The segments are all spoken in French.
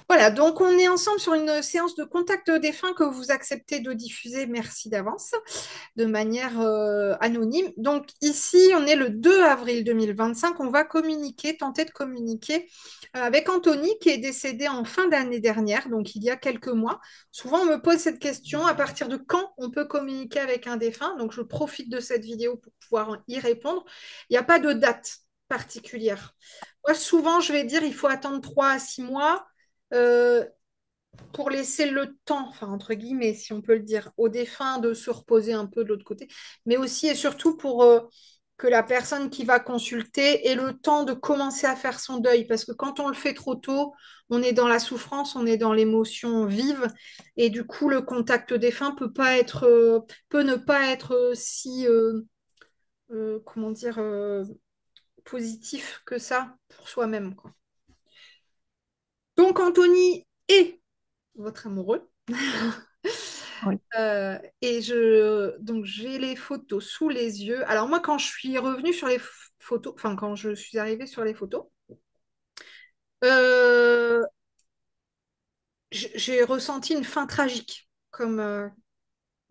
Voilà, donc on est ensemble sur une séance de contact défunt que vous acceptez de diffuser, merci d'avance, de manière anonyme. Donc ici, on est le 2 avril 2025, on va communiquer, tenter de communiquer avec Anthony qui est décédé en fin d'année dernière, donc il y a quelques mois. Souvent, on me pose cette question, à partir de quand on peut communiquer avec un défunt? Donc je profite de cette vidéo pour pouvoir y répondre. Il n'y a pas de date particulière. Moi, souvent, je vais dire il faut attendre 3 à 6 mois euh, pour laisser le temps, enfin entre guillemets, si on peut le dire, aux défunts de se reposer un peu de l'autre côté, mais aussi et surtout pour que la personne qui va consulter ait le temps de commencer à faire son deuil, parce que quand on le fait trop tôt, on est dans la souffrance, on est dans l'émotion vive, et du coup le contact défunt peut ne pas être si comment dire positif que ça pour soi-même, quoi. Donc Anthony est votre amoureux. Oui, Donc j'ai les photos sous les yeux. Alors moi, quand je suis revenue sur les photos, enfin quand je suis arrivée sur les photos, euh, j'ai ressenti une fin tragique, comme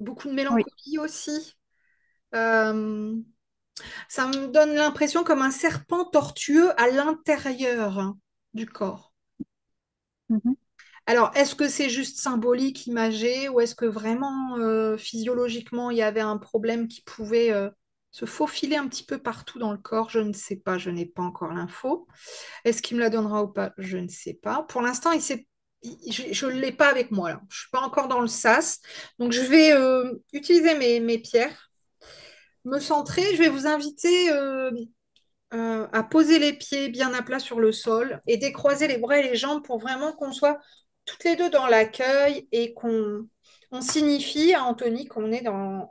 beaucoup de oui. mélancolie aussi. Euh, Ça me donne l'impression comme un serpent tortueux à l'intérieur, hein, du corps. Mhm. Alors, est-ce que c'est juste symbolique, imagé, ou est-ce que vraiment, physiologiquement, il y avait un problème qui pouvait se faufiler un petit peu partout dans le corps? Je ne sais pas, je n'ai pas encore l'info. Est-ce qu'il me la donnera ou pas? Je ne sais pas. Pour l'instant, je ne l'ai pas avec moi, là. Je ne suis pas encore dans le sas. Donc, je vais utiliser mes pierres, me centrer. Je vais vous inviter à poser les pieds bien à plat sur le sol et décroiser les bras et les jambes pour vraiment qu'on soit toutes les deux dans l'accueil et qu'on signifie à Anthony qu'on est dans,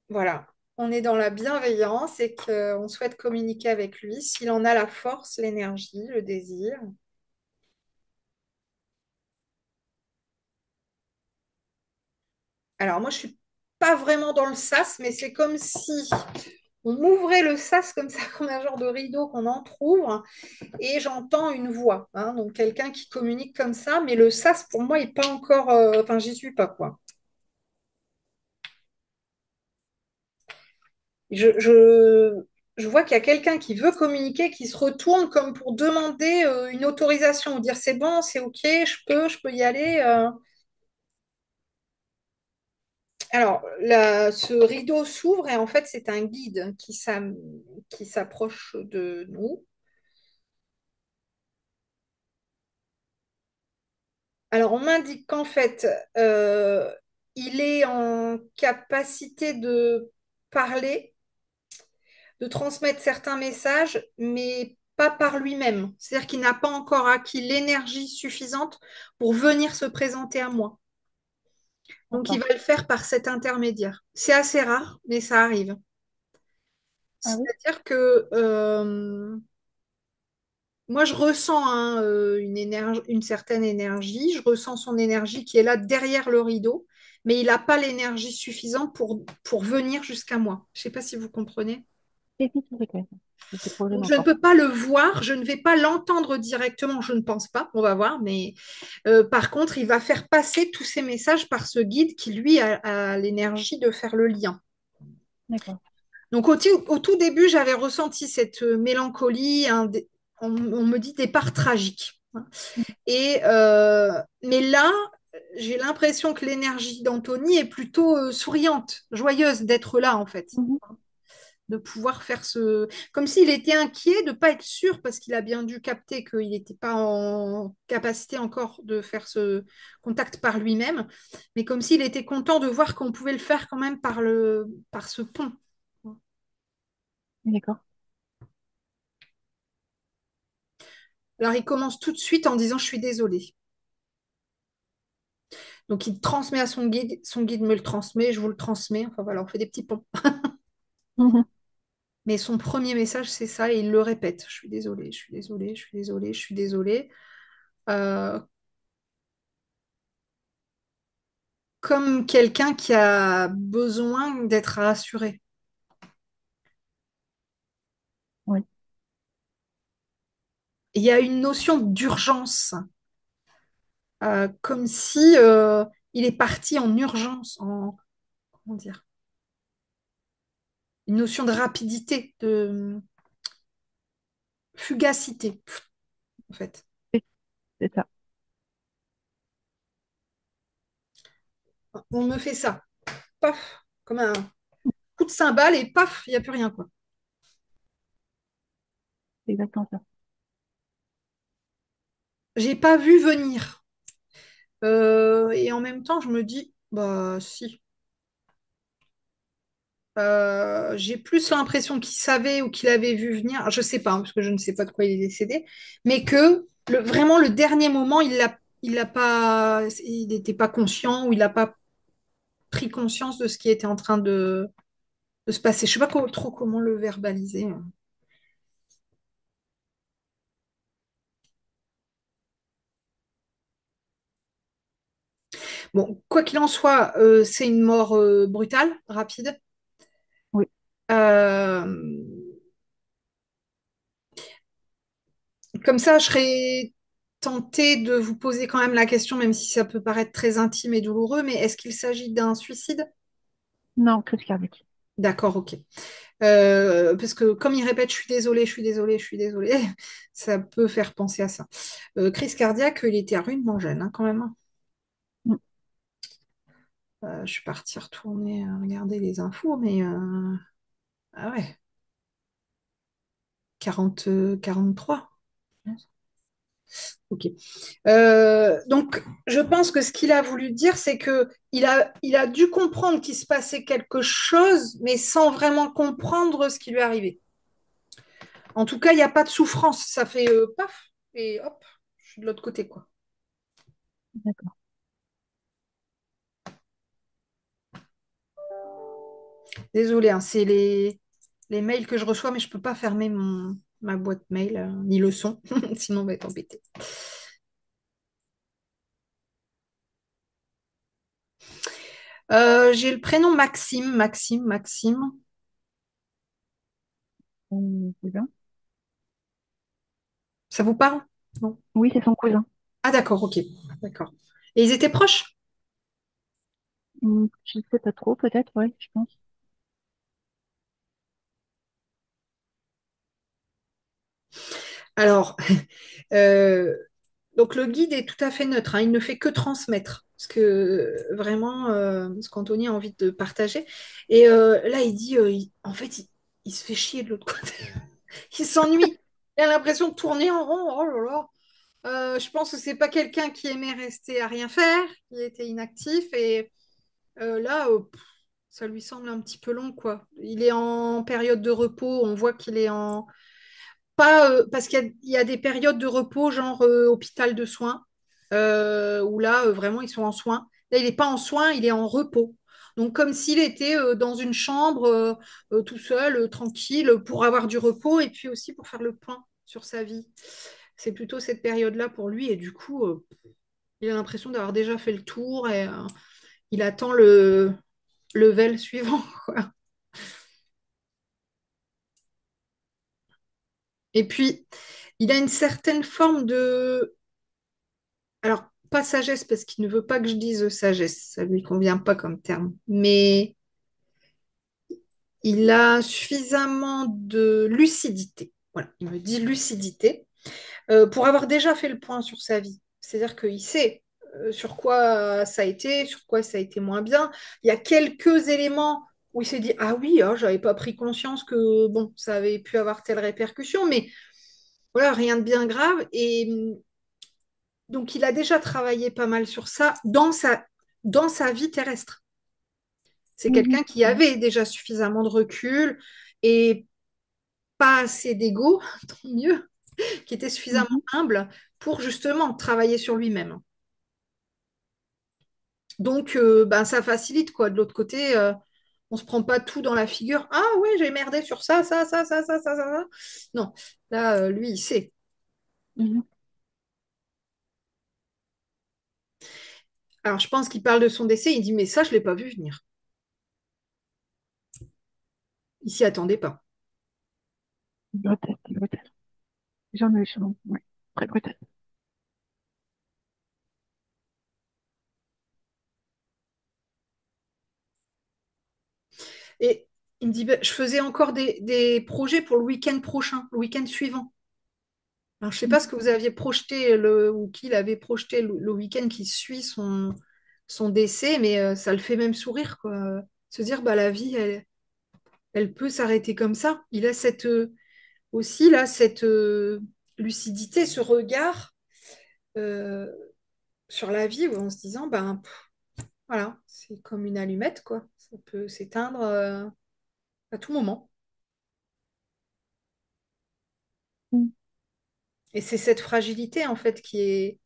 voilà, on est dans la bienveillance et qu'on souhaite communiquer avec lui s'il en a la force, l'énergie, le désir. Alors moi, je suis pas vraiment dans le sas, mais c'est comme si on m'ouvrait le sas comme ça, comme un genre de rideau qu'on entrouvre et j'entends une voix, hein, donc quelqu'un qui communique comme ça, mais le sas pour moi est pas encore, enfin j'y suis pas quoi. Je, je, je vois qu'il y a quelqu'un qui veut communiquer, qui se retourne comme pour demander une autorisation, ou dire c'est bon, c'est ok, je peux y aller. Alors ce rideau s'ouvre et en fait c'est un guide qui s'approche de nous. Alors on m'indique qu'en fait il est en capacité de parler, de transmettre certains messages, mais pas par lui-même. C'est-à-dire qu'il n'a pas encore acquis l'énergie suffisante pour venir se présenter à moi. Donc il D'accord. va le faire par cet intermédiaire. C'est assez rare, mais ça arrive. Ah oui? C'est-à-dire que moi, je ressens hein, une certaine énergie. Je ressens son énergie qui est là derrière le rideau, mais il n'a pas l'énergie suffisante pour venir jusqu'à moi. Je ne sais pas si vous comprenez. Si, tout est clair. C'est projet Donc, je ne d'enfant. peux pas le voir, je ne vais pas l'entendre directement, je ne pense pas, on va voir, mais par contre, il va faire passer tous ces messages par ce guide qui, lui, a l'énergie de faire le lien. D'accord. Donc, au tout début, j'avais ressenti cette mélancolie, on me dit départ tragique, hein. Mais là, j'ai l'impression que l'énergie d'Anthony est plutôt souriante, joyeuse d'être là, en fait, Mhm. de pouvoir faire ce... Comme s'il était inquiet de ne pas être sûr, parce qu'il a bien dû capter qu'il n'était pas en capacité encore de faire ce contact par lui-même, mais comme s'il était content de voir qu'on pouvait le faire quand même par ce pont. D'accord. Alors, il commence tout de suite en disant, je suis désolée. Donc, il transmet à son guide me le transmet, je vous le transmets. Enfin, voilà, on fait des petits ponts. Mhm. Mais son premier message, c'est ça, et il le répète. Je suis désolée, je suis désolée, je suis désolée, je suis désolée. Euh, Comme quelqu'un qui a besoin d'être rassuré. Oui. Il y a une notion d'urgence comme si il est parti en urgence, en comment dire, une notion de rapidité, de fugacité, en fait. C'est c'est ça. On me fait ça, paf, comme un coup de cymbale et paf, il n'y a plus rien, quoi. C'est exactement ça. J'ai pas vu venir. Et en même temps, je me dis, bah si. J'ai plus l'impression qu'il savait ou qu'il avait vu venir. Alors, je sais pas, hein, parce que je ne sais pas de quoi il est décédé, mais que vraiment le dernier moment, il l'a pas, il n'était pas conscient ou il n'a pas pris conscience de ce qui était en train de se passer. Je sais pas trop comment le verbaliser. Bon, quoi qu'il en soit, c'est une mort brutale, rapide. Oui. Euh, Comme ça, je serais tentée de vous poser quand même la question, même si ça peut paraître très intime et douloureux, mais est-ce qu'il s'agit d'un suicide? Non, crise cardiaque. D'accord, ok. Parce que comme il répète, je suis désolée, je suis désolée, je suis désolée, ça peut faire penser à ça. Crise cardiaque, il était rudement jeune, hein, quand même, hein. Mm. Je suis partie retourner regarder les infos, mais ah ouais, 43. Ok. Donc, je pense que ce qu'il a voulu dire, c'est que il a dû comprendre qu'il se passait quelque chose, mais sans vraiment comprendre ce qui lui arrivait. En tout cas, il n'y a pas de souffrance. Ça fait paf, et hop, je suis de l'autre côté, quoi. D'accord. Désolée, hein, c'est les mails que je reçois, mais je ne peux pas fermer ma boîte mail, ni le son, sinon on va être embêté. J'ai le prénom Maxime, Maxime, Maxime. Cousin. Ça vous parle? Non. Oui, c'est son cousin. Ah d'accord, ok. D'accord. Et ils étaient proches? Je sais pas trop, peut-être, ouais, je pense. Alors, euh, donc le guide est tout à fait neutre, hein, il ne fait que transmettre ce que vraiment ce qu'Anthony a envie de partager. Et là, il dit, en fait, il se fait chier de l'autre côté. Il s'ennuie. Il a l'impression de tourner en rond. Oh là là. Je pense que c'est pas quelqu'un qui aimait rester à rien faire, qui était inactif. Et là, ça lui semble un petit peu long, quoi. Il est en période de repos. On voit qu'il est en pas parce il y a des périodes de repos, genre hôpital de soins, où là, vraiment, ils sont en soins. Là, il n'est pas en soins, il est en repos. Donc, comme s'il était dans une chambre, tout seul, tranquille, pour avoir du repos et puis aussi pour faire le point sur sa vie. C'est plutôt cette période-là pour lui. Et du coup, il a l'impression d'avoir déjà fait le tour et il attend le level suivant, quoi. Et puis, il a une certaine forme de alors, pas sagesse, parce qu'il ne veut pas que je dise sagesse, ça lui convient pas comme terme, mais il a suffisamment de lucidité. Voilà, il me dit lucidité, pour avoir déjà fait le point sur sa vie. C'est-à-dire qu'il sait sur quoi ça a été, sur quoi ça a été moins bien. Il y a quelques éléments où il s'est dit, ah oui, oh, j'avais pas pris conscience que bon, ça avait pu avoir telle répercussion, mais voilà, rien de bien grave. Et donc, il a déjà travaillé pas mal sur ça dans sa vie terrestre. C'est Mhm. quelqu'un qui Ouais. avait déjà suffisamment de recul et pas assez d'ego, tant mieux, qui était suffisamment Mhm. humble pour justement travailler sur lui-même. Donc, ben, ça facilite, quoi. De l'autre côté, on se prend pas tout dans la figure. Ah ouais, j'ai merdé sur ça. Non, là, lui, il sait. Mhm. Alors, je pense qu'il parle de son décès. Il dit, mais ça, je l'ai pas vu venir. Il s'y attendait pas. Peut-être, peut-être. J'en ai, ouais. Très peut-être. dit, ben, je faisais encore des projets pour le week-end prochain, le week-end suivant. Alors, je ne sais pas ce que vous aviez projeté ou qu'il avait projeté le week-end qui suit son décès, mais ça le fait même sourire, quoi. Se dire, bah, la vie, elle peut s'arrêter comme ça. Il a aussi là, cette lucidité, ce regard euh, sur la vie, où en se disant, ben, voilà, c'est comme une allumette, quoi. Ça peut s'éteindre à tout moment. Mm. Et c'est cette fragilité, en fait, qui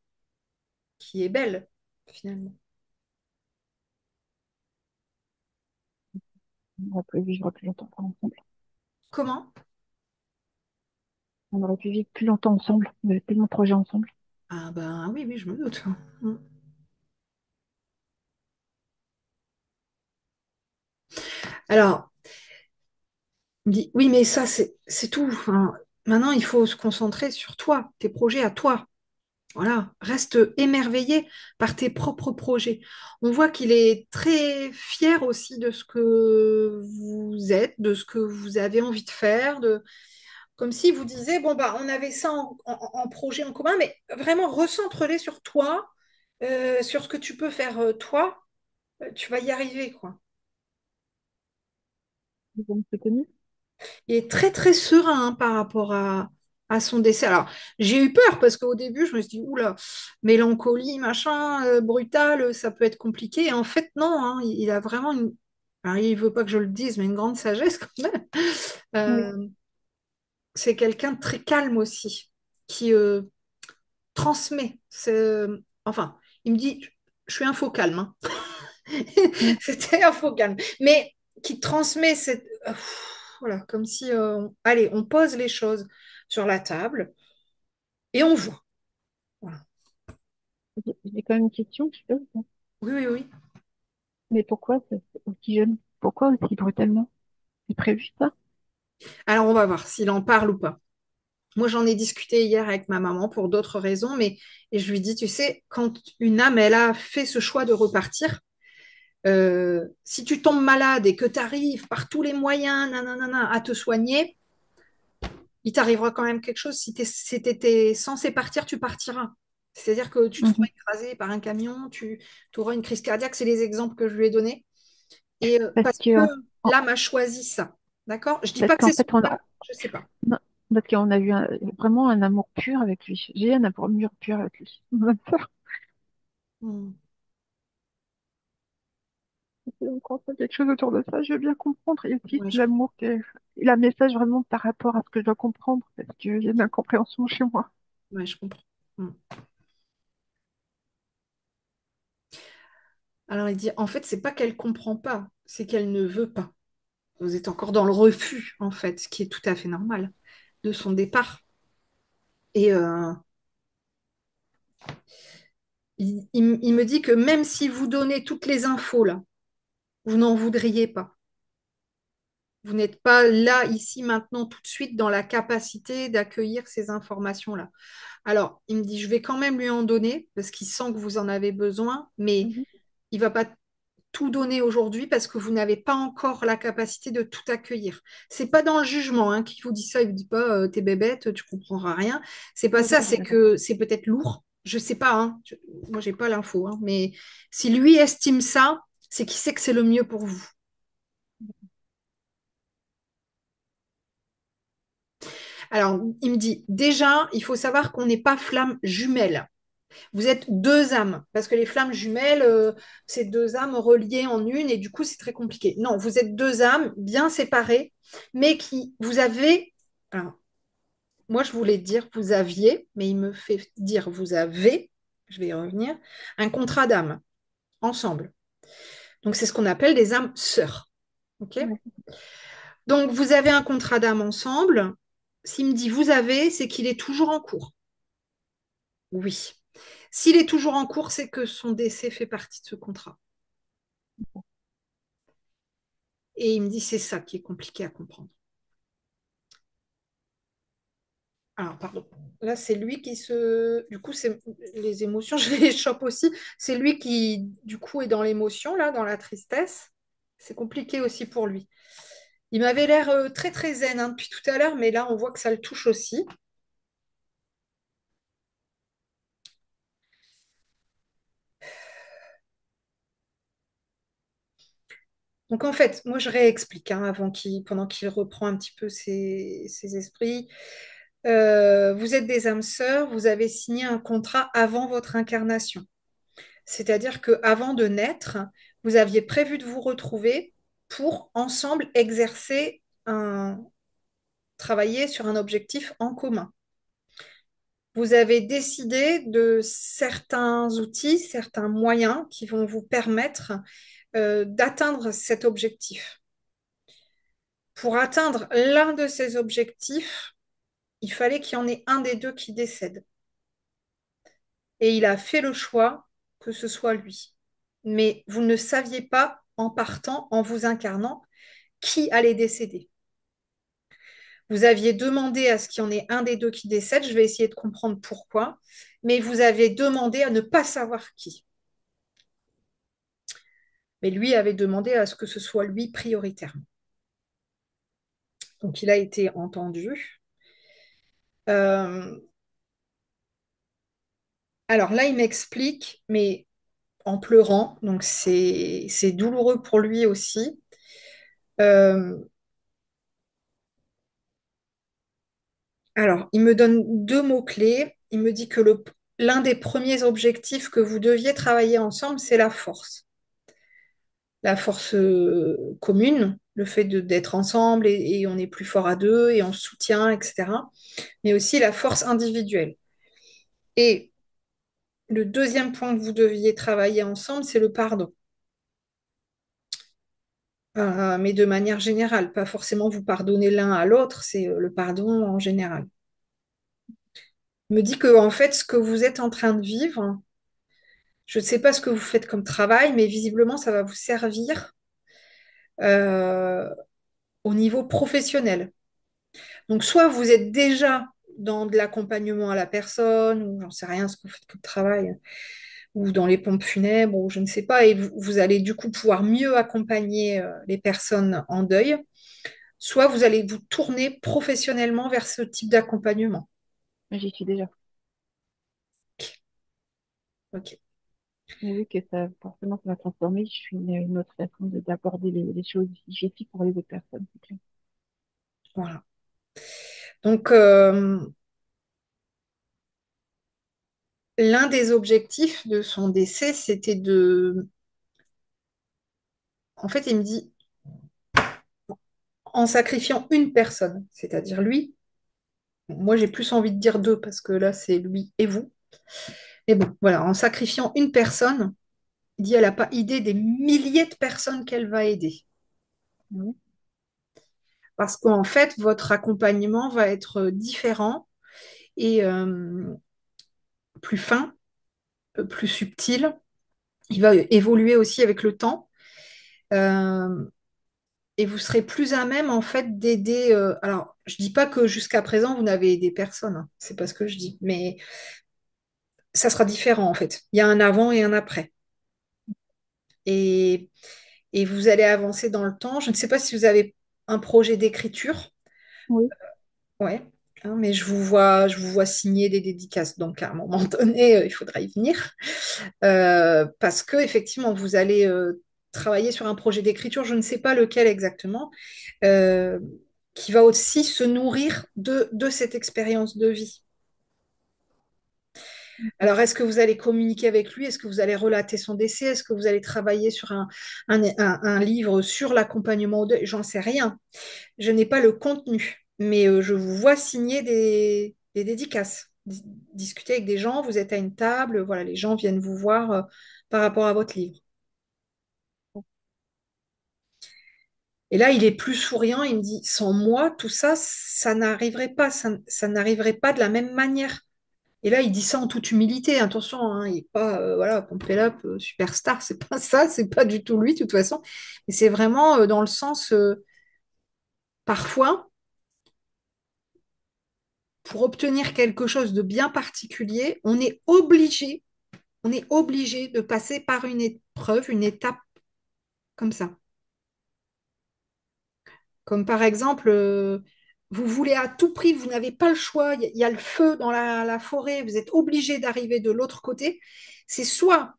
est belle, finalement. On aurait pu vivre plus longtemps ensemble. Comment? On aurait pu vivre plus longtemps ensemble. On avait tellement de projets ensemble. Ah ben oui, oui, je me doute. Mm. Alors, il me dit, oui, mais ça, c'est tout. Enfin, maintenant, il faut se concentrer sur toi, tes projets à toi. Voilà, reste émerveillé par tes propres projets. On voit qu'il est très fier aussi de ce que vous êtes, de ce que vous avez envie de faire, comme si vous disiez, bon, bah, on avait ça en projet en commun, mais vraiment recentre-les sur toi, sur ce que tu peux faire toi, tu vas y arriver, quoi. Vous avez se connu. Il est très très serein hein, par rapport à son décès. Alors, j'ai eu peur parce qu'au début, je me suis dit, oula, mélancolie, machin, brutal, ça peut être compliqué. Et en fait, non, hein, il a vraiment une. Alors, il veut pas que je le dise, mais une grande sagesse quand même. Oui. Euh, c'est quelqu'un de très calme aussi, qui transmet. Enfin, il me dit, je suis un faux calme. Hein. Mm. C'était un faux calme. Mais qui transmet cette. Voilà, comme si. Allez, on pose les choses sur la table et on voit. Voilà. J'ai quand même une question, je sais pas. Oui, oui, oui. Mais pourquoi c'est aussi jeune? Pourquoi aussi brutalement? C'est prévu ça? Alors, on va voir s'il en parle ou pas. Moi, j'en ai discuté hier avec ma maman pour d'autres raisons, mais et je lui dis, tu sais, quand une âme, elle a fait ce choix de repartir, si tu tombes malade et que tu arrives par tous les moyens nanana, à te soigner, il t'arrivera quand même quelque chose. Si tu étais censé partir, tu partiras. C'est-à-dire que tu te feras Mhm. écraser par un camion, tu auras une crise cardiaque. C'est les exemples que je lui ai donnés. Et Parce parce que, que en, l'âme a choisi ça. D'accord? Je dis parce pas que qu'en c'est son fait, on âme, a, je sais pas. non, parce qu'on a eu vraiment un amour pur avec lui. J'ai eu un amour pur avec lui. Ma sœur, Hmm. c'est encore ça, quelque chose autour de ça. Je veux bien comprendre. Et aussi Ouais, l'amour, et un message vraiment par rapport à ce que je dois comprendre, parce qu'il y a une incompréhension chez moi. ouais, je comprends. Hmm. Alors il dit, en fait, c'est pas qu'elle comprend pas, c'est qu'elle ne veut pas. Vous êtes encore dans le refus, en fait, ce qui est tout à fait normal de son départ. Et il me dit que même si vous donnez toutes les infos là, vous n'en voudriez pas. Vous n'êtes pas là, ici, maintenant, tout de suite, dans la capacité d'accueillir ces informations-là. Alors, il me dit, je vais quand même lui en donner, parce qu'il sent que vous en avez besoin, mais Mhm. il va pas tout donner aujourd'hui parce que vous n'avez pas encore la capacité de tout accueillir. C'est pas dans le jugement hein, qui vous dit ça, il vous dit pas t'es bébête, tu comprendras rien. C'est pas Oui, ça, on est c'est d'accord. que c'est peut-être lourd. Je sais pas, hein. Moi j'ai pas l'info, hein, mais si lui estime ça, c'est qu'il sait que c'est le mieux pour vous. Alors, il me dit, déjà, il faut savoir qu'on n'est pas flammes jumelles. Vous êtes deux âmes, parce que les flammes jumelles, c'est deux âmes reliées en une, et du coup, c'est très compliqué. Non, vous êtes deux âmes bien séparées, mais qui, vous avez, alors, moi, je voulais dire vous aviez, mais il me fait dire vous avez, je vais y revenir, un contrat d'âme, ensemble. Donc, c'est ce qu'on appelle des âmes sœurs. OK? Ouais. Donc, vous avez un contrat d'âme ensemble. S'il me dit vous avez, c'est qu'il est toujours en cours. Oui. S'il est toujours en cours, c'est que son décès fait partie de ce contrat. Et il me dit c'est ça qui est compliqué à comprendre. Alors, pardon. Là, c'est lui qui se. Du coup, c'est les émotions, je les chope aussi. C'est lui qui, du coup, est dans l'émotion, là, dans la tristesse. C'est compliqué aussi pour lui. Il m'avait l'air très très zen hein, depuis tout à l'heure, mais là on voit que ça le touche aussi. Donc en fait, moi je réexplique hein, pendant qu'il reprend un petit peu ses esprits. Vous êtes des âmes sœurs, vous avez signé un contrat avant votre incarnation. C'est-à-dire que avant de naître, vous aviez prévu de vous retrouver pour ensemble travailler sur un objectif en commun. Vous avez décidé de certains outils, certains moyens qui vont vous permettre d'atteindre cet objectif. Pour atteindre l'un de ces objectifs, il fallait qu'il y en ait un des deux qui décède. Et il a fait le choix que ce soit lui. Mais vous ne saviez pas, en partant, en vous incarnant, qui allait décéder. Vous aviez demandé à ce qu'il y en ait un des deux qui décède, je vais essayer de comprendre pourquoi, mais vous avez demandé à ne pas savoir qui. Mais lui avait demandé à ce que ce soit lui prioritairement. Donc il a été entendu. Euh, alors là, il m'explique, mais en pleurant, donc c'est douloureux pour lui aussi. Euh, alors, il me donne deux mots-clés. Il me dit que l'un des premiers objectifs que vous deviez travailler ensemble, c'est la force. La force commune, le fait d'être ensemble et on est plus fort à deux et on se soutient, etc. Mais aussi la force individuelle. Et le deuxième point que vous deviez travailler ensemble, c'est le pardon. Mais de manière générale, pas forcément vous pardonner l'un à l'autre, c'est le pardon en général. Il me dit que en fait, ce que vous êtes en train de vivre, je ne sais pas ce que vous faites comme travail, mais visiblement, ça va vous servir euh, au niveau professionnel. Donc, soit vous êtes déjà dans de l'accompagnement à la personne, ou j'en sais rien ce que vous faites comme travail, ou dans les pompes funèbres, ou je ne sais pas, et vous allez du coup pouvoir mieux accompagner les personnes en deuil, soit vous allez vous tourner professionnellement vers ce type d'accompagnement. Mais j'y suis déjà. Ok, Mais vu que ça, forcément, ça va transformer, je suis une autre façon d'aborder les choses. J'ai fait pour les autres personnes, c'est clair. voilà. Donc, l'un des objectifs de son décès, c'était de... En fait, il me dit, en sacrifiant une personne, c'est-à-dire lui. Moi, j'ai plus envie de dire deux parce que là, c'est lui et vous. Mais bon, voilà, en sacrifiant une personne, il dit, elle n'a pas idée des milliers de personnes qu'elle va aider. Oui, Parce qu'en fait, votre accompagnement va être différent et plus fin, plus subtil. Il va évoluer aussi avec le temps. Euh, et vous serez plus à même, en fait, d'aider. Alors, je dis pas que jusqu'à présent, vous n'avez aidé personne, hein, c'est pas ce que je dis, mais ça sera différent, en fait. Il y a un avant et un après. Et, et vous allez avancer dans le temps. Je ne sais pas si vous avez un projet d'écriture. oui, Ouais. Hein, mais je vous vois signer des dédicaces. Donc, à un moment donné, il faudra y venir. Parce que, effectivement, vous allez travailler sur un projet d'écriture, je ne sais pas lequel exactement, euh, qui va aussi se nourrir de cette expérience de vie. Alors, est-ce que vous allez communiquer avec lui? Est-ce que vous allez relater son décès? Est-ce que vous allez travailler sur un livre sur l'accompagnement au deuil? J'en sais rien. Je n'ai pas le contenu, mais je vous vois signer des dédicaces, discuter avec des gens. Vous êtes à une table, voilà, les gens viennent vous voir par rapport à votre livre. Et là, il est plus souriant. Il me dit, sans moi, tout ça, ça n'arriverait pas. Ça n'arriverait pas de la même manière. Et là, il dit ça en toute humilité. Attention, hein, il n'est pas, voilà, Pompé Up, superstar. C'est pas ça. C'est pas du tout lui, de toute façon. Mais c'est vraiment dans le sens, parfois, pour obtenir quelque chose de bien particulier, on est obligé de passer par une épreuve, une étape comme ça. Comme par exemple, vous voulez à tout prix, vous n'avez pas le choix, il y a le feu dans la forêt, vous êtes obligé d'arriver de l'autre côté. C'est soit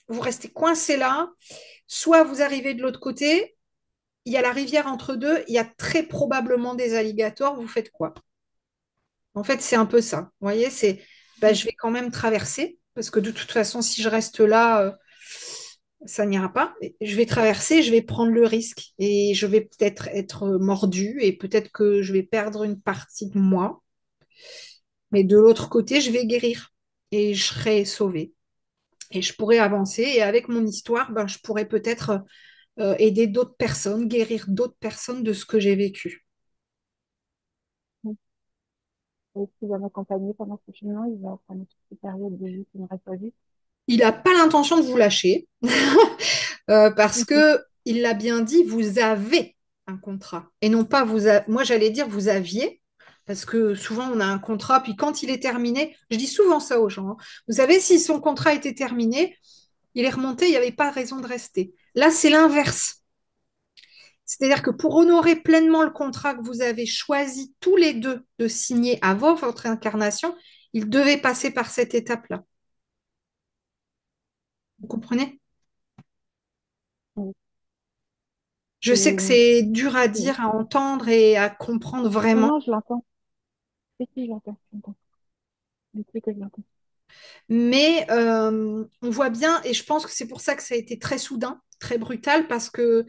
vous restez coincé là, soit vous arrivez de l'autre côté, il y a la rivière entre deux, il y a très probablement des alligators, vous faites quoi? En fait, c'est un peu ça. Vous voyez, c'est bah, je vais quand même traverser, parce que de toute façon, si je reste là, ça n'ira pas. Je vais traverser, je vais prendre le risque et je vais peut-être être mordue et peut-être que je vais perdre une partie de moi. Mais de l'autre côté, je vais guérir et je serai sauvée. Et je pourrais avancer et avec mon histoire, ben, je pourrais peut-être aider d'autres personnes, guérir d'autres personnes de ce que j'ai vécu. Et s'il va m'accompagner pendant ce cheminement, il va prendre une petite période de vie qui ne reste pas vite. Il n'a pas l'intention de vous lâcher parce Ok. que il l'a bien dit, vous avez un contrat et non pas moi j'allais dire vous aviez parce que souvent on a un contrat puis quand il est terminé, je dis souvent ça aux gens, hein. Vous savez si son contrat était terminé, il est remonté, il n'y avait pas raison de rester. Là c'est l'inverse. C'est-à-dire que pour honorer pleinement le contrat que vous avez choisi tous les deux de signer avant votre incarnation, il devait passer par cette étape-là. Vous comprenez? Oui. Je sais que Et, c'est dur à oui. dire, à entendre et à comprendre Non, vraiment, non, je l'entends. Si, je l'entends. Je l'entends. Je sais que je l'entends. mais on voit bien, et je pense que c'est pour ça que ça a été très soudain, très brutal, parce que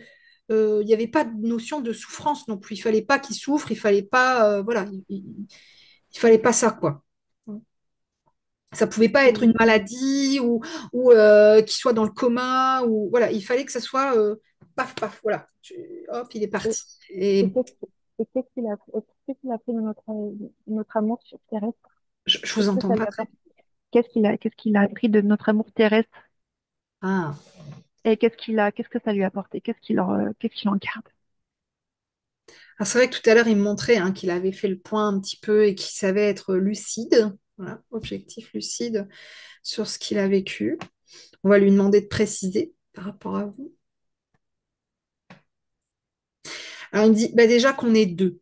il n'y avait pas de notion de souffrance non plus. Il fallait pas qu'il souffre, il fallait pas, voilà, il fallait pas ça, quoi. Ça pouvait pas être Et, une maladie ou qu'il soit dans le coma ou voilà, il fallait que ça soit paf paf, voilà. Hop, il est et, parti. et Et qu'est-ce qu'il a fait de notre amour sur terrestre? je vous Qu'est-ce que entends ça pas lui très. apporte? Qu'est-ce qu'il a appris de notre amour terrestre? Ah. Et qu'est-ce que ça lui a apporté? Qu'est-ce qu'il en garde? Alors, c'est vrai que tout à l'heure, il me montrait hein, qu'il avait fait le point un petit peu et qu'il savait être lucide, voilà, objectif lucide sur ce qu'il a vécu. On va lui demander de préciser par rapport à vous. Alors, il me dit bah, déjà qu'on est deux.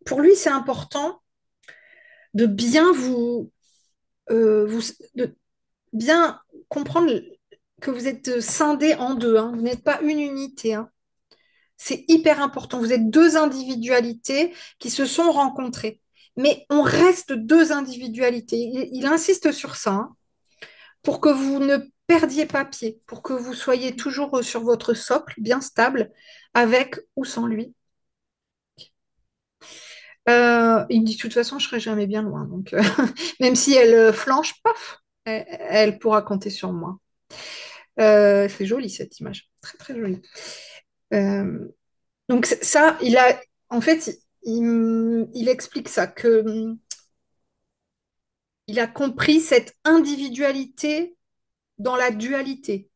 Pour lui, c'est important de bien de bien comprendre que vous êtes scindés en deux, hein. Vous n'êtes pas une unité, hein. C'est hyper important. Vous êtes deux individualités qui se sont rencontrées. Mais on reste deux individualités. Il insiste sur ça, hein, pour que vous ne perdiez pas pied, pour que vous soyez toujours sur votre socle, bien stable, avec ou sans lui. Il me dit, de toute façon, je serai jamais bien loin. Donc, même si elle flanche, paf, elle pourra compter sur moi. C'est joli cette image, très très jolie. Euh, donc ça, en fait, il explique ça, que il a compris cette individualité dans la dualité.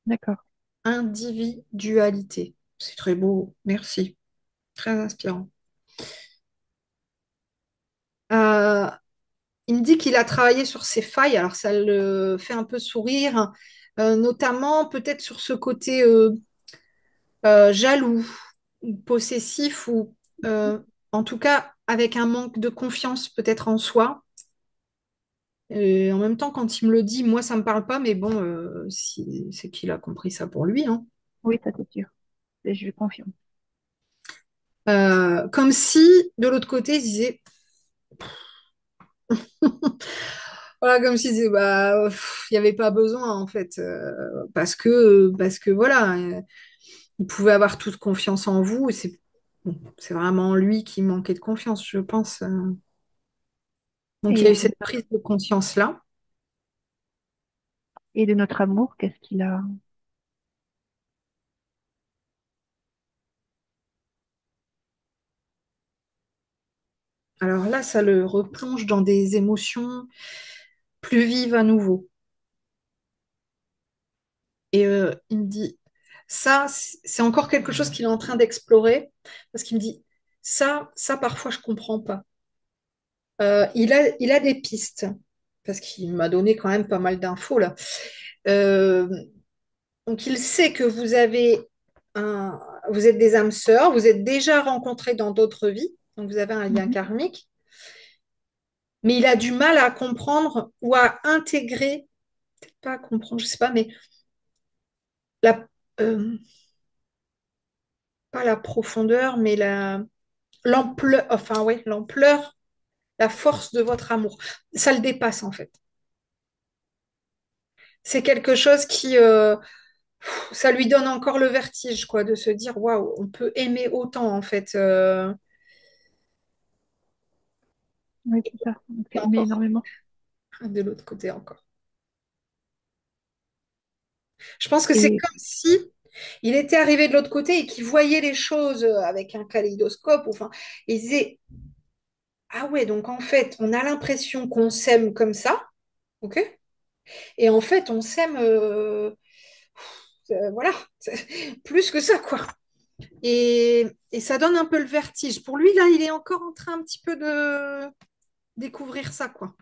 D'accord. Individualité. C'est très beau, merci, très inspirant. Euh, il me dit qu'il a travaillé sur ses failles, alors ça le fait un peu sourire, notamment peut-être sur ce côté jaloux ou possessif ou en tout cas avec un manque de confiance peut-être en soi. Et en même temps, quand il me le dit, moi, ça me parle pas, mais bon, c'est qu'il a compris ça pour lui, hein. Oui, ça c'est sûr. Et je lui confirme. Comme si, de l'autre côté, il disait, voilà, comme s'il disait, bah, il n'y avait pas besoin, en fait, parce que voilà, il pouvait avoir toute confiance en vous, et bon, c'est vraiment lui qui manquait de confiance, je pense. Donc, il y Et a eu de cette notre, prise de conscience-là. et de notre amour, qu'est-ce qu'il a? Alors là, ça le replonge dans des émotions plus vives à nouveau. Et il me dit, ça, c'est encore quelque chose qu'il est en train d'explorer, parce qu'il me dit, ça, parfois, je comprends pas. Il a des pistes, parce qu'il m'a donné quand même pas mal d'infos là. Euh, donc, il sait que un, vous êtes des âmes sœurs, vous êtes déjà rencontrés dans d'autres vies, donc vous avez un lien Mhm. karmique, mais il a du mal à comprendre ou à intégrer, peut-être pas à comprendre, je sais pas, mais la, euh, pas la profondeur, mais l'ampleur, enfin ouais, l'ampleur, la force de votre amour. Ça le dépasse en fait. C'est quelque chose qui, ça lui donne encore le vertige, quoi, de se dire, waouh, on peut aimer autant en fait, Oui, c'est ça. On et s'est aimé encore énormément. de l'autre côté encore. Je pense que c'est Et comme si il était arrivé de l'autre côté et qu'il voyait les choses avec un kaléidoscope. Enfin, il disait, ah ouais, donc en fait, on a l'impression qu'on s'aime comme ça, ok? Et en fait, on s'aime, voilà, plus que ça, quoi. Et ça donne un peu le vertige. Pour lui, là, il est encore en train un petit peu de découvrir ça, quoi.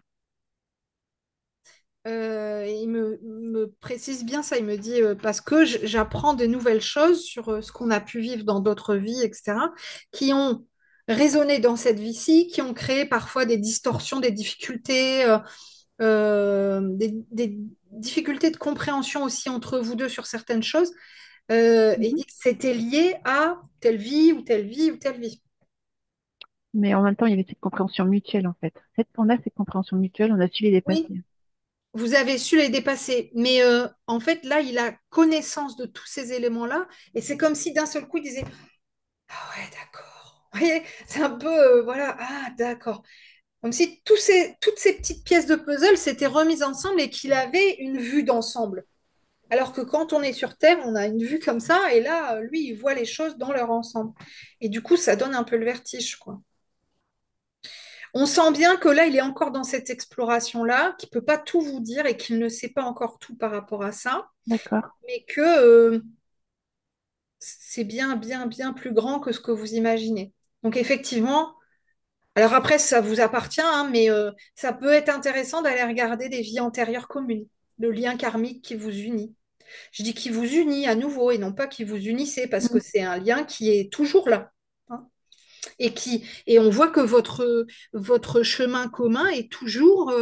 Il me précise bien ça, il me dit parce que j'apprends des nouvelles choses sur ce qu'on a pu vivre dans d'autres vies, etc., qui ont résonné dans cette vie-ci, qui ont créé parfois des distorsions, des difficultés, des difficultés de compréhension aussi entre vous deux sur certaines choses, et il mhm. dit que c'était lié à telle vie ou telle vie ou telle vie. Mais en même temps, il y avait cette compréhension mutuelle, en fait. On a cette compréhension mutuelle, on a su les Oui, dépasser. vous avez su les dépasser, mais en fait, là, il a connaissance de tous ces éléments-là, et c'est comme si d'un seul coup, il disait, ah ouais, d'accord. Vous voyez, c'est un peu, voilà, ah d'accord. Comme si toutes ces petites pièces de puzzle s'étaient remises ensemble et qu'il avait une vue d'ensemble. Alors que quand on est sur Terre, on a une vue comme ça, et là, lui, il voit les choses dans leur ensemble. Et du coup, ça donne un peu le vertige, quoi. On sent bien que là, il est encore dans cette exploration-là, qu'il ne peut pas tout vous dire et qu'il ne sait pas encore tout par rapport à ça, D'accord. mais que c'est bien, bien, bien plus grand que ce que vous imaginez. Donc effectivement, alors après, ça vous appartient, hein, mais ça peut être intéressant d'aller regarder des vies antérieures communes, le lien karmique qui vous unit. Je dis qui vous unit à nouveau et non pas qui vous unissez, parce que Mhm. c'est un lien qui est toujours là, hein, et on voit que votre chemin commun est toujours,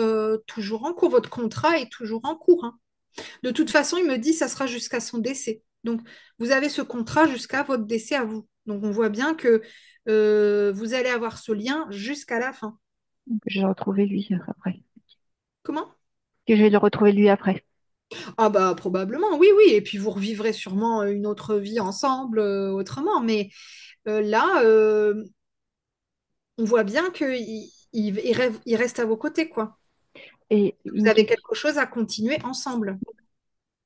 toujours en cours, votre contrat est toujours en cours, hein. De toute façon, il me dit ça sera jusqu'à son décès. Donc, vous avez ce contrat jusqu'à votre décès à vous. Donc, on voit bien que vous allez avoir ce lien jusqu'à la fin. Donc, je vais retrouver lui après. Comment? Que je vais le retrouver lui après. Ah bah probablement, oui, oui. Et puis vous revivrez sûrement une autre vie ensemble autrement. Mais là, on voit bien qu'il reste à vos côtés, quoi. Et Vous une avez question quelque chose à continuer ensemble.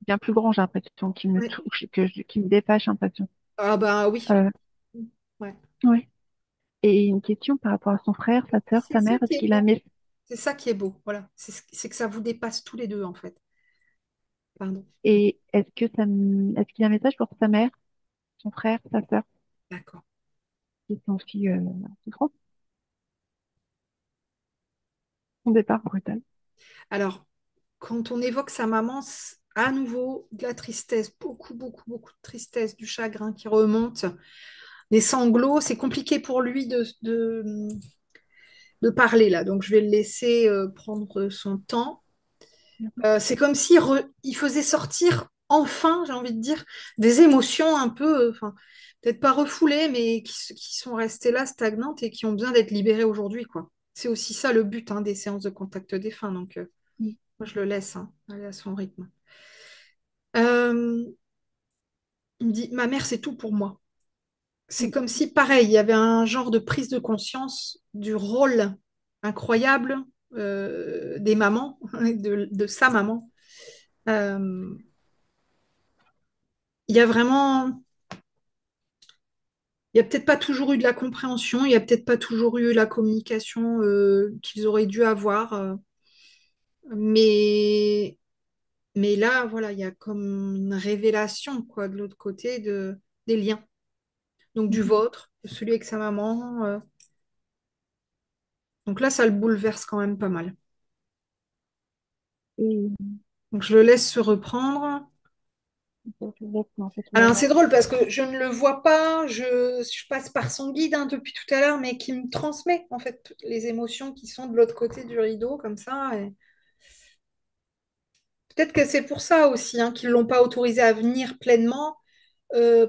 bien plus grande, j'ai l'impression, qui me Ouais. touche, qui me dépasse, j'ai l'impression. Ah bah oui. Euh, Ouais. ouais. Et une question par rapport à son frère, sa sœur, C'est sa ça mère, qui est-ce est qu'il a beau. mis... C'est ça qui est beau. Voilà. C'est que ça vous dépasse tous les deux, en fait. Pardon. Et est-ce qu'il a un message pour sa mère, son frère, sa sœur, D'accord. qui sont aussi en souffrance? Son départ brutal. Alors, quand on évoque sa maman, à nouveau, de la tristesse, beaucoup, beaucoup, beaucoup de tristesse, du chagrin qui remonte, des sanglots. C'est compliqué pour lui de parler là, donc je vais le laisser prendre son temps. C'est comme s'il il faisait sortir enfin, j'ai envie de dire, des émotions un peu, enfin, peut-être pas refoulées, mais qui sont restées là stagnantes et qui ont besoin d'être libérées aujourd'hui, quoi. C'est aussi ça le but hein, des séances de contact défunt, donc Mm. moi je le laisse hein, aller à son rythme. Euh, il me dit, ma mère, c'est tout pour moi. C'est Mm. comme si, pareil, il y avait un genre de prise de conscience du rôle incroyable des mamans, de sa maman. Euh, il y a vraiment, il y a peut-être pas toujours eu de la compréhension, il y a peut-être pas toujours eu la communication qu'ils auraient dû avoir, mais, mais là, voilà, il y a comme une révélation, quoi, de l'autre côté des liens. Donc du Mhm. vôtre, de celui avec sa maman. Donc là, ça le bouleverse quand même pas mal. Et Donc je le laisse se reprendre. Exactement, c'est Alors, tout. c'est drôle parce que je ne le vois pas, je passe par son guide hein, depuis tout à l'heure, mais qui me transmet en fait toutes les émotions qui sont de l'autre côté du rideau, comme ça. Et peut-être que c'est pour ça aussi hein, qu'ils ne l'ont pas autorisé à venir pleinement,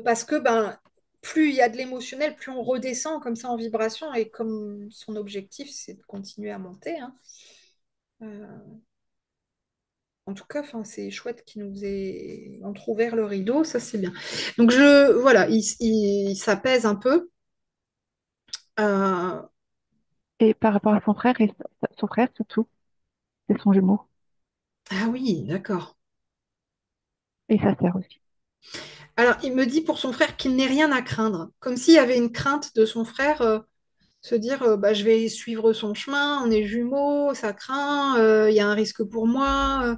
parce que ben, plus il y a de l'émotionnel, plus on redescend comme ça en vibration, et comme son objectif, c'est de continuer à monter. Hein. Euh, En tout cas, enfin, c'est chouette qu'il nous ait entrouvert le rideau, ça c'est bien. Donc voilà, il s'apaise un peu. Euh, Et par rapport à son frère, et son frère surtout, c'est son jumeau. Ah oui, d'accord. Et sa sœur aussi. Alors, il me dit pour son frère qu'il n'ait rien à craindre, comme s'il y avait une crainte de son frère, se dire bah, je vais suivre son chemin, on est jumeaux, ça craint, il y a un risque pour moi.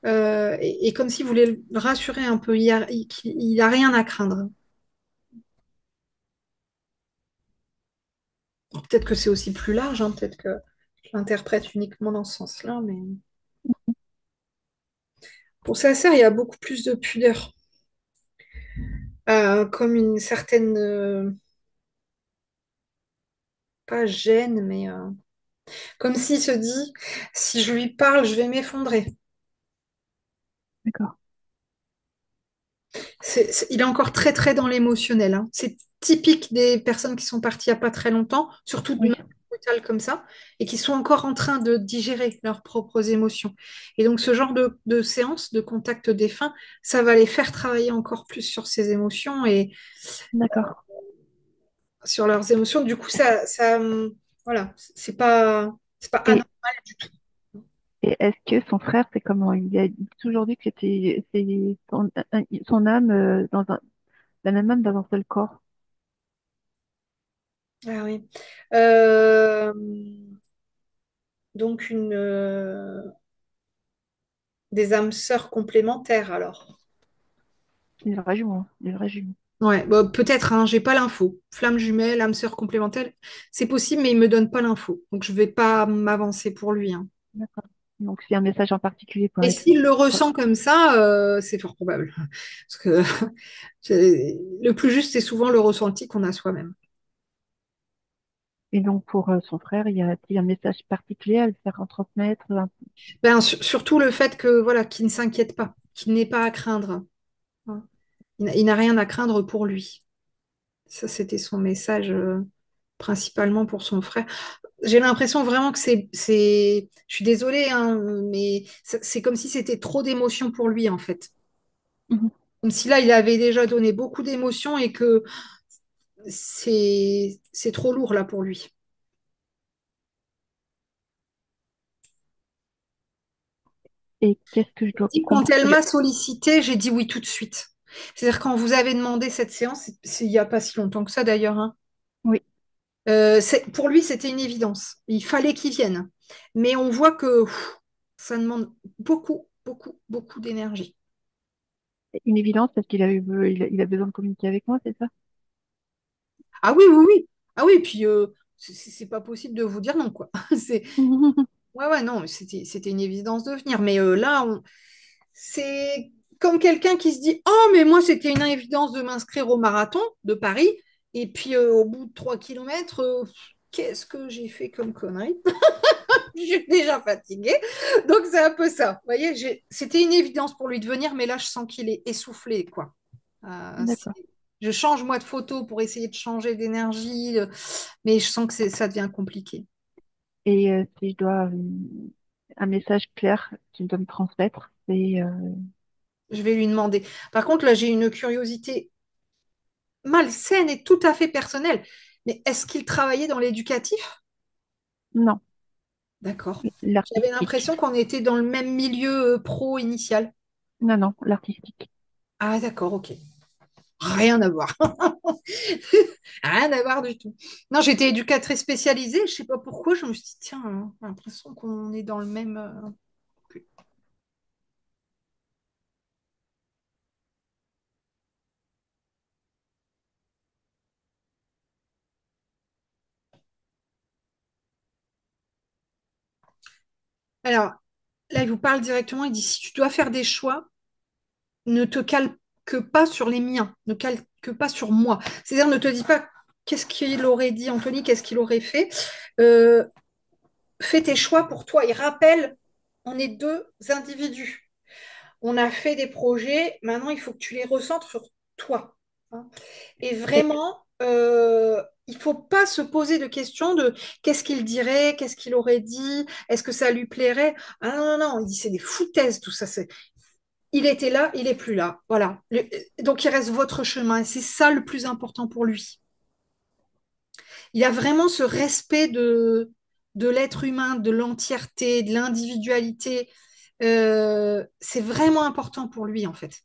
Et comme s'il voulait le rassurer un peu, il a rien à craindre. Peut-être que c'est aussi plus large, hein, peut-être que je l'interprète uniquement dans ce sens-là, mais pour sa sœur, il y a beaucoup plus de pudeur, comme une certaine, pas gêne, mais comme s'il se dit, si je lui parle, je vais m'effondrer. D'accord. Il est encore très, très dans l'émotionnel. Hein. C'est typique des personnes qui sont parties il n'y a pas très longtemps, surtout de Oui, manière brutale comme ça, et qui sont encore en train de digérer leurs propres émotions. Et donc, ce genre de séance de contact défunt, ça va les faire travailler encore plus sur ces émotions et d'accord. sur leurs émotions. Du coup, voilà, c'est pas Et, anormal du tout. et est-ce que son frère, c'est comment? Il a toujours dit que c'est son âme la même âme dans un seul corps. Ah oui. Euh, donc, des âmes sœurs complémentaires alors. Des vrais jumeaux, hein, des vrais jumeaux. Ouais, bah, peut-être, hein, j'ai pas l'info. Flamme jumelle, âme sœur complémentaire, c'est possible, mais il me donne pas l'info. Donc je vais pas m'avancer pour lui. Hein. D'accord. Donc, c'est un message en particulier pour Et être. s'il le ressent comme ça, c'est fort probable. Parce que le plus juste, c'est souvent le ressenti qu'on a soi-même. Et donc, pour son frère, il y a un message particulier à le faire en transmettre. Ben, surtout le fait que voilà, qu'il ne s'inquiète pas, qu'il n'ait pas à craindre. Hein. Il n'a rien à craindre pour lui. Ça, c'était son message principalement pour son frère. J'ai l'impression vraiment que je suis désolée, hein, mais c'est comme si c'était trop d'émotions pour lui, en fait. Mhm. Comme si là, il avait déjà donné beaucoup d'émotions et que c'est trop lourd, là, pour lui. Et qu'est-ce que je dois Et quand comprendre? elle m'a sollicité, j'ai dit oui tout de suite. C'est-à-dire, quand vous avez demandé cette séance, il n'y a pas si longtemps que ça, d'ailleurs, hein, Oui, pour lui, c'était une évidence. Il fallait qu'il vienne. Mais on voit que ça demande beaucoup, beaucoup, beaucoup d'énergie. une évidence parce qu'il a besoin de communiquer avec moi, c'est ça? Ah oui, oui, oui. Ah oui, puis c'est pas possible de vous dire non, quoi. C'est... Ouais, ouais, non, c'était une évidence de venir. Mais là, c'est comme quelqu'un qui se dit, oh, mais moi, c'était une évidence de m'inscrire au marathon de Paris. Et puis, au bout de 3 kilomètres, qu'est-ce que j'ai fait comme connerie? Je suis déjà fatiguée. Donc, c'est un peu ça. Vous voyez, c'était une évidence pour lui de venir, mais là, je sens qu'il est essoufflé, quoi. D'accord. Je change, moi, de photo pour essayer de changer d'énergie, mais je sens que ça devient compliqué. Et si je dois un message clair que tu dois me transmettre, c'est Je vais lui demander. Par contre, là, j'ai une curiosité malsaine et tout à fait personnelle. Mais est-ce qu'il travaillait dans l'éducatif? non, D'accord. J'avais l'artistique. l'impression qu'on était dans le même milieu pro initial. Non, non, l'artistique. Ah, d'accord, ok. Rien à voir. Rien à voir du tout. Non, j'étais éducatrice spécialisée. Je sais pas pourquoi. Je me suis dit, tiens, hein, j'ai l'impression qu'on est dans le même. Alors, là, il vous parle directement. Il dit, si tu dois faire des choix, ne te calque pas sur les miens, ne calque pas sur moi. C'est-à-dire, ne te dis pas qu'est-ce qu'il aurait dit Anthony, qu'est-ce qu'il aurait fait. Euh, Fais tes choix pour toi et rappelle, on est deux individus. On a fait des projets, maintenant il faut que tu les recentres sur toi. Hein. Et Et, vraiment, il ne faut pas se poser de questions de qu'est-ce qu'il dirait, qu'est-ce qu'il aurait dit, est-ce que ça lui plairait. Ah non, non, non, il dit c'est des foutaises, tout ça. Il était là, il n'est plus là. Voilà. Donc il reste votre chemin et c'est ça le plus important pour lui. Il a vraiment ce respect de l'être humain, de l'entièreté, de l'individualité. C'est vraiment important pour lui, en fait.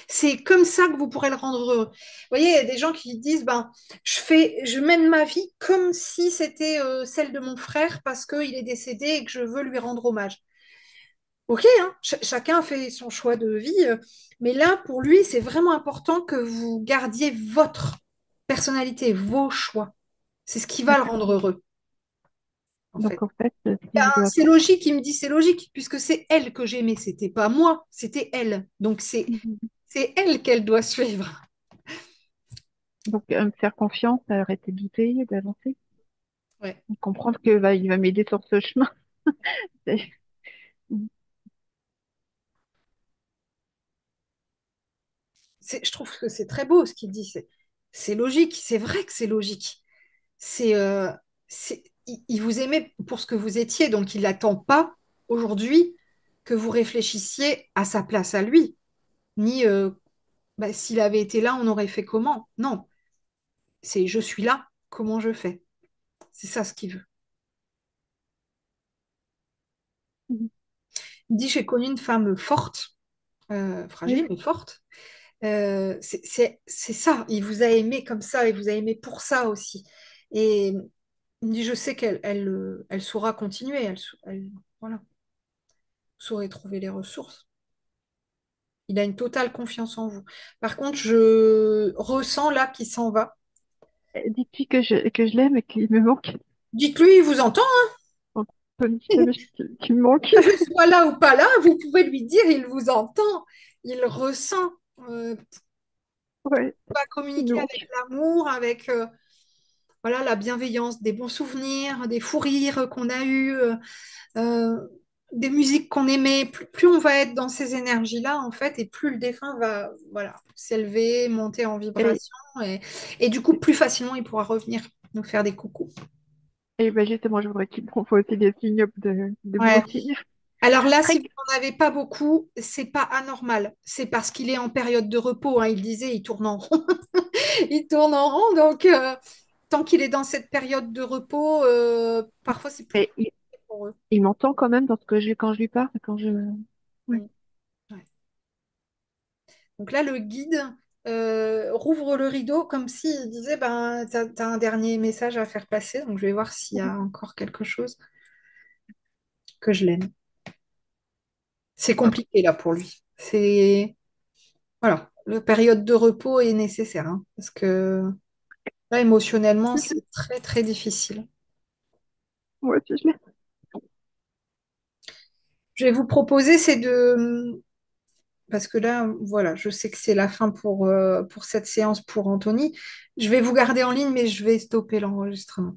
C'est comme ça que vous pourrez le rendre heureux. Vous voyez, il y a des gens qui disent, ben, je mène ma vie comme si c'était celle de mon frère parce qu'il est décédé et que je veux lui rendre hommage. Ok, hein, chacun fait son choix de vie, mais là, pour lui, c'est vraiment important que vous gardiez votre personnalité, vos choix. C'est ce qui va le d'accord. rendre heureux, en Donc fait. en fait, Ben, si je dois c'est logique, il me dit c'est logique, puisque c'est elle que j'aimais, c'était pas moi, c'était elle. Donc Mhm. c'est elle qu'elle doit suivre. Donc me faire confiance, arrêter de douter, d'avancer, Ouais. comprendre que il va m'aider sur ce chemin. C'est- Je trouve que c'est très beau ce qu'il dit. C'est logique, c'est vrai que c'est logique. C'est, il vous aimait pour ce que vous étiez, donc il n'attend pas aujourd'hui que vous réfléchissiez à sa place à lui, ni bah, s'il avait été là, on aurait fait comment. Non, c'est je suis là, comment je fais. C'est ça ce qu'il veut. Mhm. Il dit, j'ai connu une femme forte, Oui, fragile, mais forte. C'est ça, il vous a aimé comme ça, il vous a aimé pour ça aussi. Et il me dit, je sais elle saura continuer, voilà, saurait trouver les ressources. Il a une totale confiance en vous. Par contre, je ressens là qu'il s'en va. dites-lui que je l'aime et qu'il me manque. Dites-lui, il vous entend. Donc, qu'il me manque. Que je sois là ou pas là, vous pouvez lui dire, il vous entend, il ressent. Ouais, Va il me communiquer avec manque. l'amour, avec voilà, la bienveillance, des bons souvenirs, des fous rires qu'on a eus, euh, des musiques qu'on aimait. Plus on va être dans ces énergies-là, en fait, et plus le défunt va voilà, s'élever, monter en Et, vibration, et du coup, plus facilement, il pourra revenir nous faire des coucous. et ben justement, je voudrais qu'il me renvoie aussi des signes de bons Ouais. signes. Alors là, si Très, vous n'en avez pas beaucoup, c'est pas anormal. C'est parce qu'il est en période de repos. Hein. Il disait, il tourne en rond. Il tourne en rond. Donc, tant qu'il est dans cette période de repos, parfois c'est plus et compliqué pour eux. il m'entend quand même dans ce que quand je lui parle, quand je. Ouais. Mm. Ouais. Donc là, le guide rouvre le rideau comme s'il disait, ben, t'as un dernier message à faire passer. Donc, je vais voir s'il y a encore quelque chose que je l'aime. C'est compliqué là pour lui. C'est voilà, la période de repos est nécessaire hein, parce que là, émotionnellement, c'est très très difficile. Moi aussi, je l'aime. Je vais vous proposer, c'est de parce que là, voilà, je sais que c'est la fin pour cette séance pour Anthony. Je vais vous garder en ligne, mais je vais stopper l'enregistrement.